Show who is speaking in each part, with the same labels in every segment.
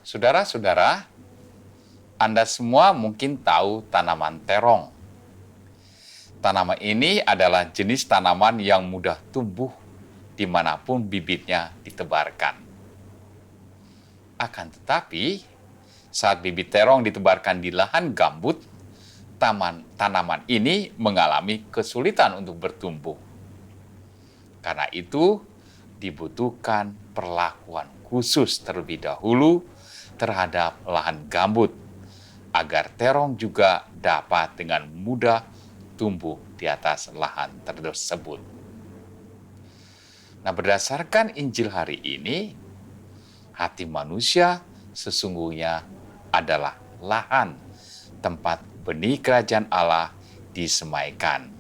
Speaker 1: Saudara-saudara, Anda semua mungkin tahu tanaman terong. Tanaman ini adalah jenis tanaman yang mudah tumbuh dimanapun bibitnya ditebarkan. Akan tetapi, saat bibit terong ditebarkan di lahan gambut, tanaman ini mengalami kesulitan untuk bertumbuh. Karena itu, dibutuhkan perlakuan khusus terlebih dahulu terhadap lahan gambut, agar terong juga dapat dengan mudah tumbuh di atas lahan tersebut. Nah, berdasarkan Injil hari ini, hati manusia sesungguhnya adalah lahan tempat benih kerajaan Allah disemaikan.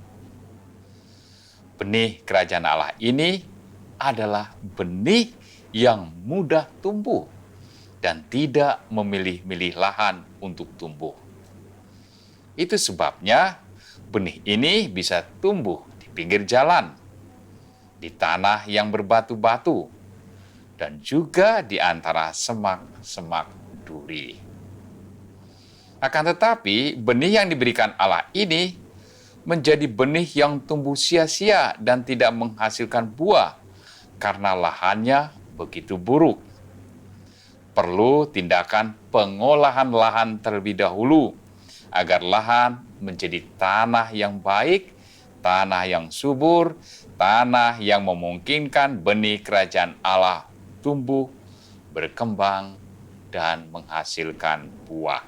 Speaker 1: Benih kerajaan Allah ini adalah benih yang mudah tumbuh dan tidak memilih-milih lahan untuk tumbuh. Itu sebabnya benih ini bisa tumbuh di pinggir jalan, di tanah yang berbatu-batu, dan juga di antara semak-semak duri. Akan tetapi, benih yang diberikan Allah ini menjadi benih yang tumbuh sia-sia dan tidak menghasilkan buah karena lahannya begitu buruk. Perlu tindakan pengolahan lahan terlebih dahulu agar lahan menjadi tanah yang baik, tanah yang subur, tanah yang memungkinkan benih kerajaan Allah tumbuh, berkembang, dan menghasilkan buah.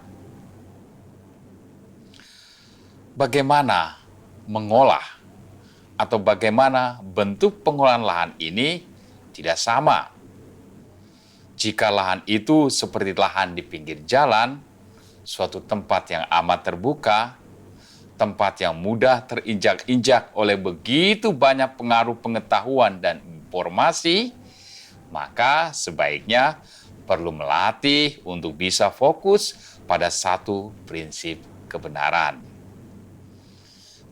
Speaker 1: Bagaimana mengolah atau bagaimana bentuk pengolahan lahan ini tidak sama. Jika lahan itu seperti lahan di pinggir jalan, suatu tempat yang amat terbuka, tempat yang mudah terinjak-injak oleh begitu banyak pengaruh pengetahuan dan informasi, maka sebaiknya perlu melatih untuk bisa fokus pada satu prinsip kebenaran.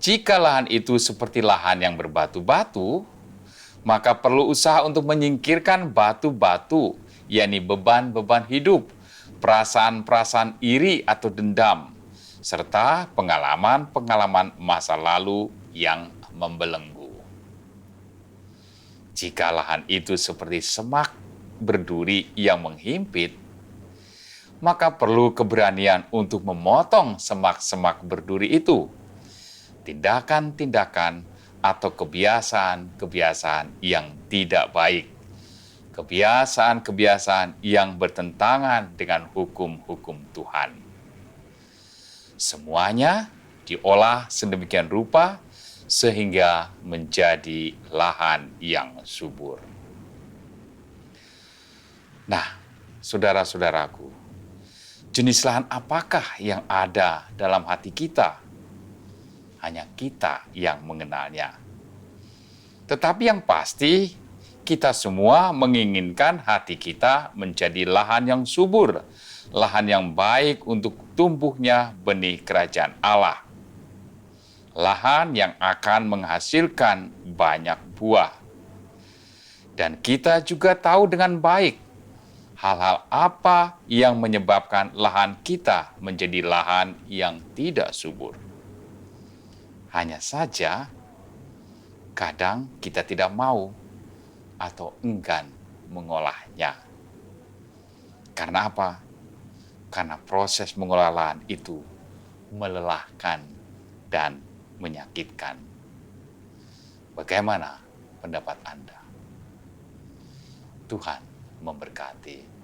Speaker 1: Jika lahan itu seperti lahan yang berbatu-batu, maka perlu usaha untuk menyingkirkan batu-batu, yakni beban-beban hidup, perasaan-perasaan iri atau dendam, serta pengalaman-pengalaman masa lalu yang membelenggu. Jika lahan itu seperti semak berduri yang menghimpit, maka perlu keberanian untuk memotong semak-semak berduri itu. Tindakan-tindakan atau kebiasaan-kebiasaan yang tidak baik. Kebiasaan-kebiasaan yang bertentangan dengan hukum-hukum Tuhan. Semuanya diolah sedemikian rupa sehingga menjadi lahan yang subur. Nah, saudara-saudaraku, jenis lahan apakah yang ada dalam hati kita? Hanya kita yang mengenalnya. Tetapi yang pasti, kita semua menginginkan hati kita menjadi lahan yang subur, lahan yang baik untuk tumbuhnya benih kerajaan Allah. Lahan yang akan menghasilkan banyak buah. Dan kita juga tahu dengan baik hal-hal apa yang menyebabkan lahan kita menjadi lahan yang tidak subur. Hanya saja, kadang kita tidak mau atau enggan mengolahnya. Karena apa? Karena proses mengolah lahan itu melelahkan dan menyakitkan. Bagaimana pendapat Anda? Tuhan memberkati.